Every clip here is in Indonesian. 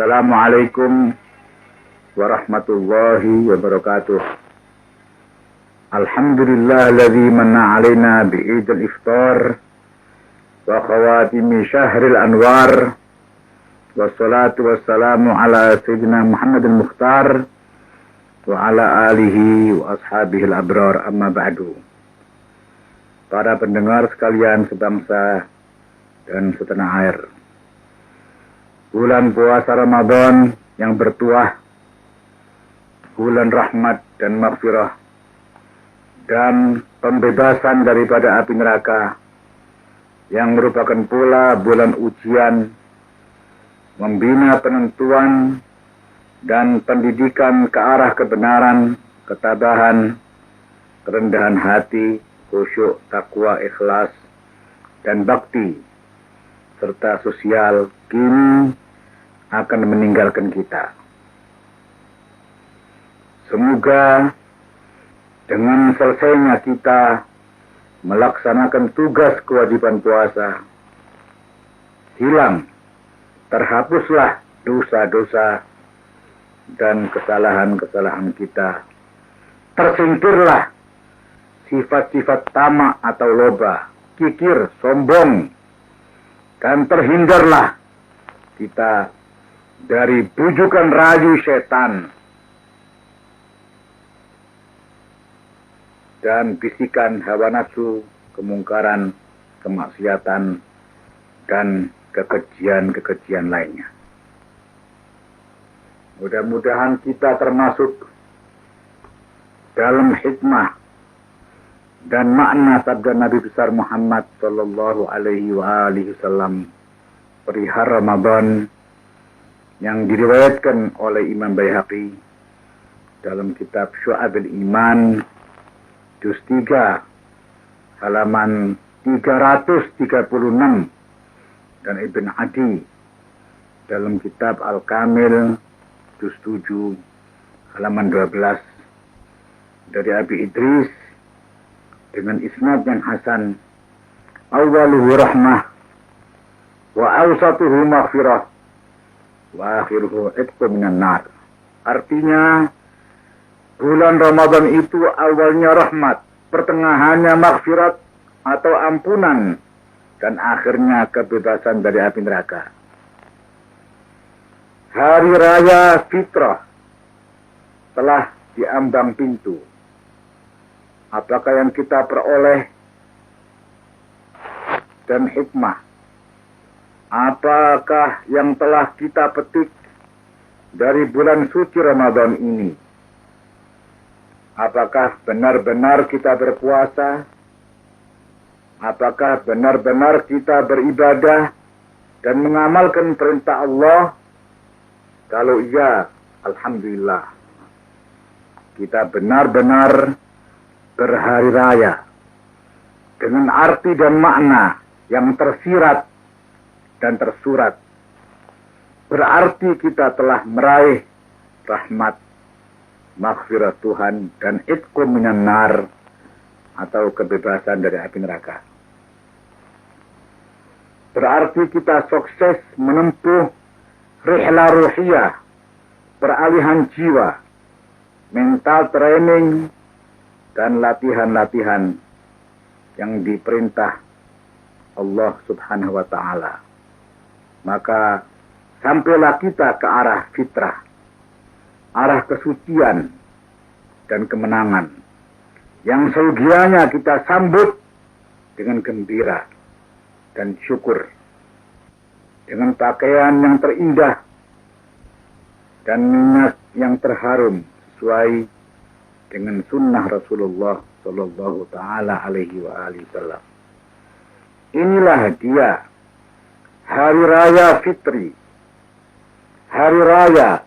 Assalamualaikum warahmatullahi wabarakatuh. Alhamdulillahilladzi manna 'alaina bi'idil iftar wa khawatimi syahril anwar. Wassalatu wassalamu ala sayyidina Muhammadil Mukhtar wa ala alihi wa ashabihil abrar, amma ba'du. Para pendengar sekalian sebangsa dan setanah air, bulan puasa Ramadan yang bertuah, bulan rahmat dan maghfirah dan pembebasan daripada api neraka, yang merupakan pula bulan ujian, membina penentuan dan pendidikan ke arah kebenaran, ketabahan, kerendahan hati, khusyuk, takwa, ikhlas, dan bakti, serta sosial, kini akan meninggalkan kita. Semoga dengan selesainya kita melaksanakan tugas kewajiban puasa, hilang, terhapuslah dosa-dosa dan kesalahan-kesalahan kita. Tersingkirlah sifat-sifat tamak atau loba, kikir, sombong, dan terhindarlah kita dari bujukan rayu setan dan bisikan hawa nafsu, kemungkaran, kemaksiatan, dan kekejian-kekejian lainnya. Mudah-mudahan kita termasuk dalam hikmah dan makna sabda Nabi besar Muhammad sallallahu alaihi wasallam perihal Ramadan yang diriwayatkan oleh Imam Baihaqi dalam kitab Syu'abul Iman juz 3 halaman 336, dan Ibn Adi dalam kitab Al-Kamil juz 7 halaman 12 dari Abi Idris dengan isnad yang hasan, awwaluhu rahmah wa awsatuhu maghfirah wa akhiruhu itqu minan nar. Artinya, bulan Ramadan itu awalnya rahmat, pertengahannya maghfirat atau ampunan, dan akhirnya kebebasan dari api neraka. Hari Raya Fitrah telah diambang pintu. Apakah yang kita peroleh dan hikmah? Apakah yang telah kita petik dari bulan suci Ramadan ini? Apakah benar-benar kita berpuasa? Apakah benar-benar kita beribadah dan mengamalkan perintah Allah? Kalau iya, alhamdulillah, kita benar-benar berhari raya dengan arti dan makna yang tersirat dan tersurat. Berarti kita telah meraih rahmat, maghfirah Tuhan, dan itqu minan nar atau kebebasan dari api neraka. Berarti kita sukses menempuh rihla ruhiyah, peralihan jiwa, mental training, dan latihan-latihan yang diperintah Allah subhanahu wa ta'ala. Maka sampailah kita ke arah fitrah, arah kesucian dan kemenangan, yang seyogianya kita sambut dengan gembira dan syukur, dengan pakaian yang terindah dan minyak yang terharum sesuai dengan sunnah Rasulullah sallallahu ta'ala alaihi wasallam. Inilah dia Hari Raya Fitri, hari raya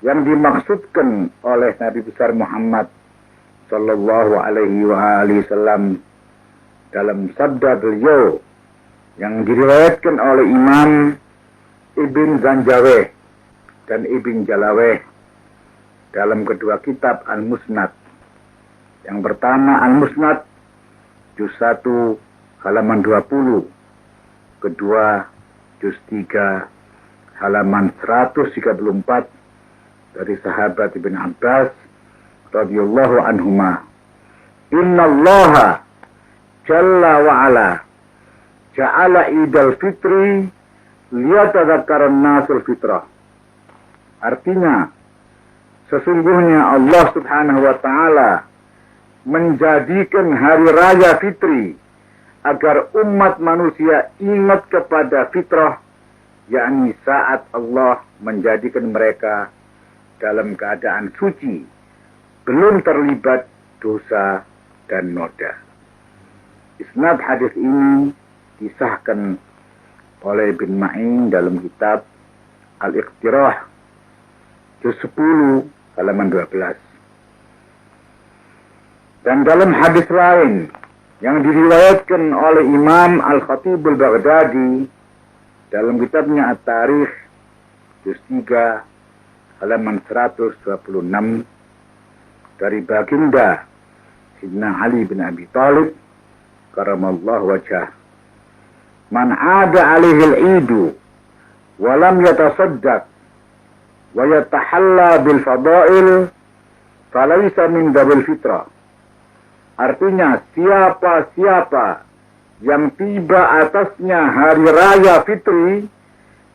yang dimaksudkan oleh Nabi besar Muhammad sallallahu alaihi wasallam dalam sabda beliau yang diriwayatkan oleh Imam Ibn Zanjaweh dan Ibn Jalaweh dalam kedua kitab Al-Musnad. Yang pertama Al-Musnad juz 1 halaman 20, kedua juz 3 halaman 134 dari sahabat Ibn Abbas radhiyallahu anhuma. Innallaha jalla wa ala ja'ala idal fitri liyatadhakkaran nasul fitrah. Artinya, sesungguhnya Allah subhanahu wa ta'ala menjadikan hari raya fitri agar umat manusia ingat kepada fitrah, yakni saat Allah menjadikan mereka dalam keadaan suci, belum terlibat dosa dan noda. Isnad hadis ini disahkan oleh Ibn Ma'in dalam kitab Al-Iqtirah juz 10 halaman 12. Dan dalam hadis lain yang diriwayatkan oleh Imam Al-Khatib Al-Baghdadi dalam kitabnya At-Tarikh juz 3 halaman 126 dari baginda Sayyidina Ali bin Abi Thalib karamallahu wajhah, man ada alaihi al-idu wa lam yatasaddaq wa yatahalla bil fadail falaysa min dabil fitrah. Artinya, siapa-siapa yang tiba atasnya hari raya fitri,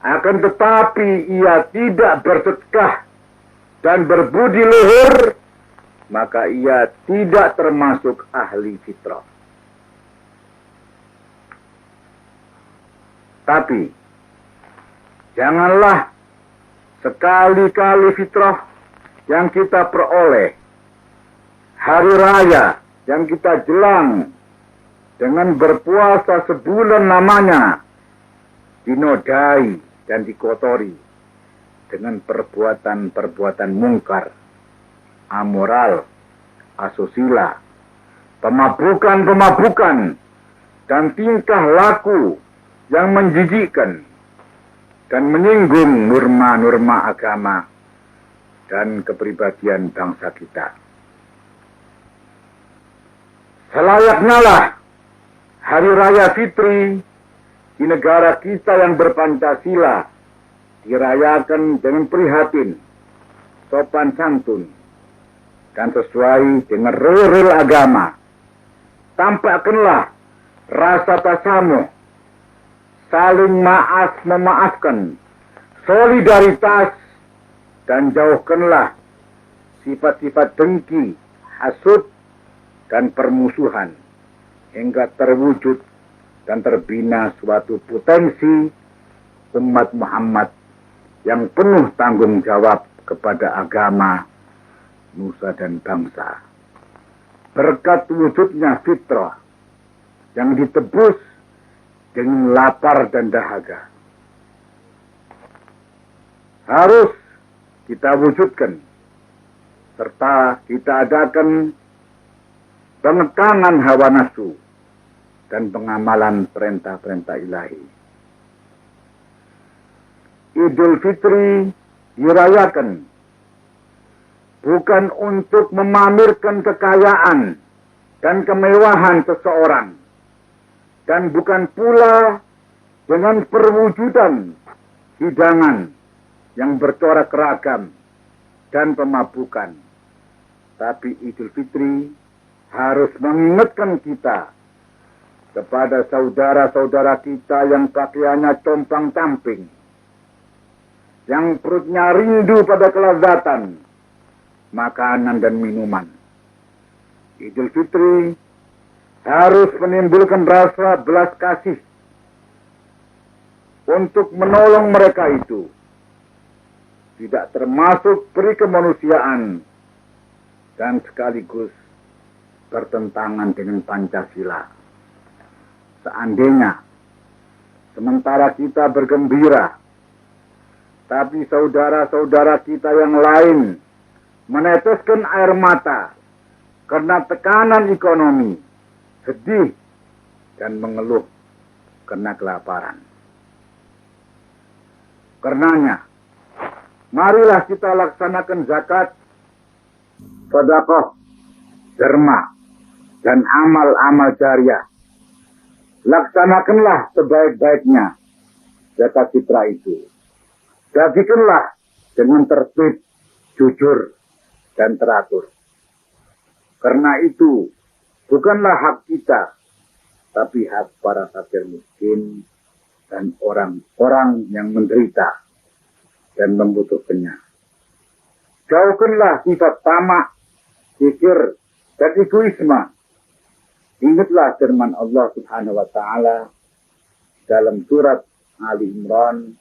akan tetapi ia tidak bersedekah dan berbudi luhur, maka ia tidak termasuk ahli fitrah. Tapi, janganlah sekali-kali fitrah yang kita peroleh, hari raya yang kita jelang dengan berpuasa sebulan lamanya, dinodai dan dikotori dengan perbuatan-perbuatan mungkar, amoral, asusila, pemabukan-pemabukan, dan tingkah laku yang menjijikkan dan menyinggung norma-norma agama dan kepribadian bangsa kita. Selayaknya lah hari raya fitri di negara kita yang berpancasila dirayakan dengan prihatin, sopan santun, dan sesuai dengan rel agama. Tampakkanlah rasa tasamuh, saling maaf memaafkan, solidaritas, dan jauhkanlah sifat-sifat dengki, hasud, dan permusuhan, hingga terwujud dan terbina suatu potensi umat Muhammad yang penuh tanggung jawab kepada agama, nusa, dan bangsa. Berkat wujudnya fitrah yang ditebus dengan lapar dan dahaga, harus kita wujudkan, serta kita adakan pengekangan hawa nafsu dan pengamalan perintah-perintah ilahi. Idul Fitri dirayakan bukan untuk memamerkan kekayaan dan kemewahan seseorang, dan bukan pula dengan perwujudan hidangan yang bercorak ragam dan pemabukan. Tapi Idul Fitri harus mengingatkan kita kepada saudara-saudara kita yang pakaiannya compang-camping, yang perutnya rindu pada kelezatan makanan dan minuman. Idul Fitri harus menimbulkan rasa belas kasih untuk menolong mereka itu. Tidak termasuk peri kemanusiaan dan sekaligus bertentangan dengan Pancasila. Seandainya sementara kita bergembira, tapi saudara-saudara kita yang lain meneteskan air mata karena tekanan ekonomi, sedih, dan mengeluh karena kelaparan. Karenanya, marilah kita laksanakan zakat, sedekah, derma, dan amal-amal jariah. Laksanakanlah sebaik-baiknya zakat fitrah itu. Bagikanlah dengan tertib, jujur, dan teratur. Karena itu, bukanlah hak kita, tapi hak para fakir miskin dan orang-orang yang menderita dan membutuhkannya. Jauhkanlah sifat tamak, kikir, dan egoisme. Ingatlah firman Allah Subhanahu wa Ta'ala dalam surat Ali Imran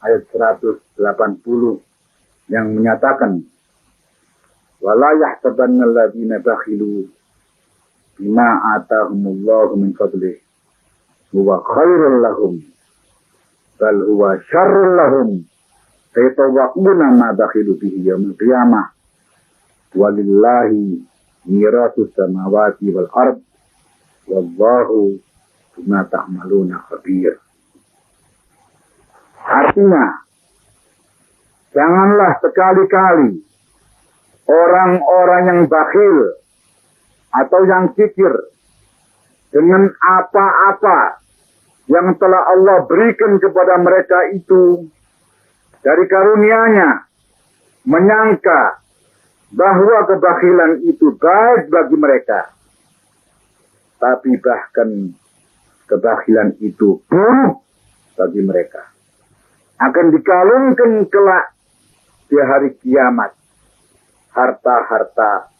ayat 180 yang menyatakan, "Wala yahsabanna alladziina bakhilu bima atahumullahu min fadlihi huwa khairul lahum bal huwa syarrul lahum sayatawaquna ma bakhilu bihi yaumil qiyamah walillahi mirasus samawati wal ard wallahu bima ta'maluna khabir." Artinya, janganlah sekali-kali orang-orang yang bakhil atau yang kikir dengan apa-apa yang telah Allah berikan kepada mereka itu dari karunia-Nya, menyangka bahwa kebakhilan itu baik bagi mereka. Tapi bahkan kebakhilan itu buruk bagi mereka. Akan dikalungkan kelak di hari kiamat harta-harta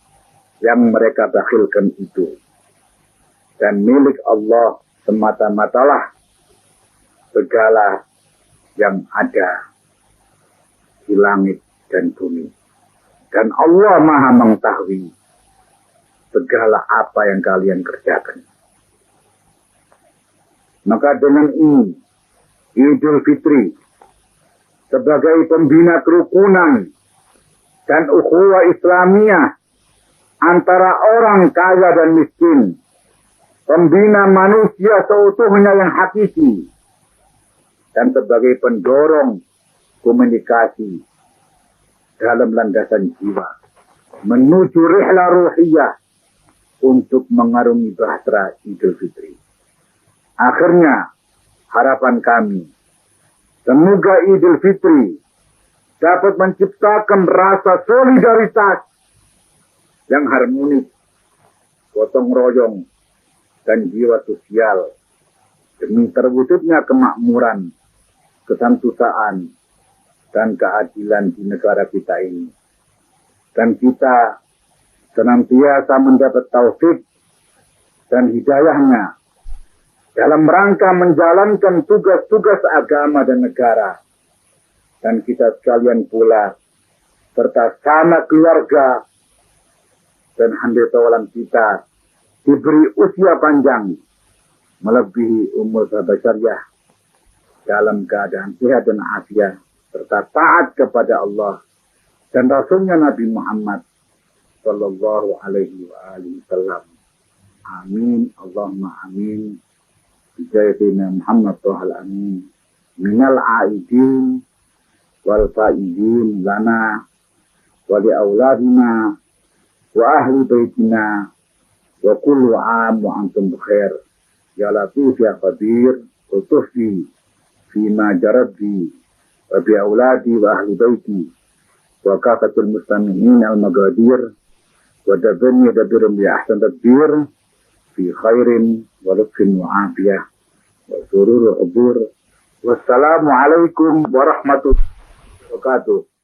yang mereka bakhilkan itu. Dan milik Allah semata-matalah segala yang ada di langit dan bumi. Dan Allah Maha mengetahui segala apa yang kalian kerjakan. Maka dengan ini, Idul Fitri sebagai pembina kerukunan dan ukhuwah Islamiyah antara orang kaya dan miskin, pembina manusia seutuhnya yang hakiki, dan sebagai pendorong komunikasi dalam landasan jiwa menuju rihlah ruhiyah untuk mengarungi bahtera Idul Fitri. Akhirnya, harapan kami, semoga Idul Fitri dapat menciptakan rasa solidaritas yang harmonis, gotong royong, dan jiwa sosial demi terwujudnya kemakmuran, kesantusaan, dan keadilan di negara kita ini. Dan kita senantiasa mendapat taufik dan hidayahnya dalam rangka menjalankan tugas-tugas agama dan negara. Dan kita sekalian pula, serta sanak keluarga dan handai tawalan kita, diberi usia panjang, melebihi umur sahabat dalam keadaan sehat dan afiat, serta taat kepada Allah dan Rasulnya Nabi Muhammad Sallallahu Alaihi Wasallam. Amin. Allahumma amin. Sayyidina Muhammad Tuhal Amin. Minal aidin wal faidin lana wa li auladina wa ahli baitina wa kullu am wa antum bikhair. Ya Latif ya Qadir, utufi fima jaraddi wa bi auladi wa ahli baiti wa kafatul mustami'in al-magadir wa dabirni dabirum bi ahsan tadbir fi khairin wa lutfin wa afiyah wa surur wa ubur. Wassalamualaikum warahmatullahi wabarakatuh.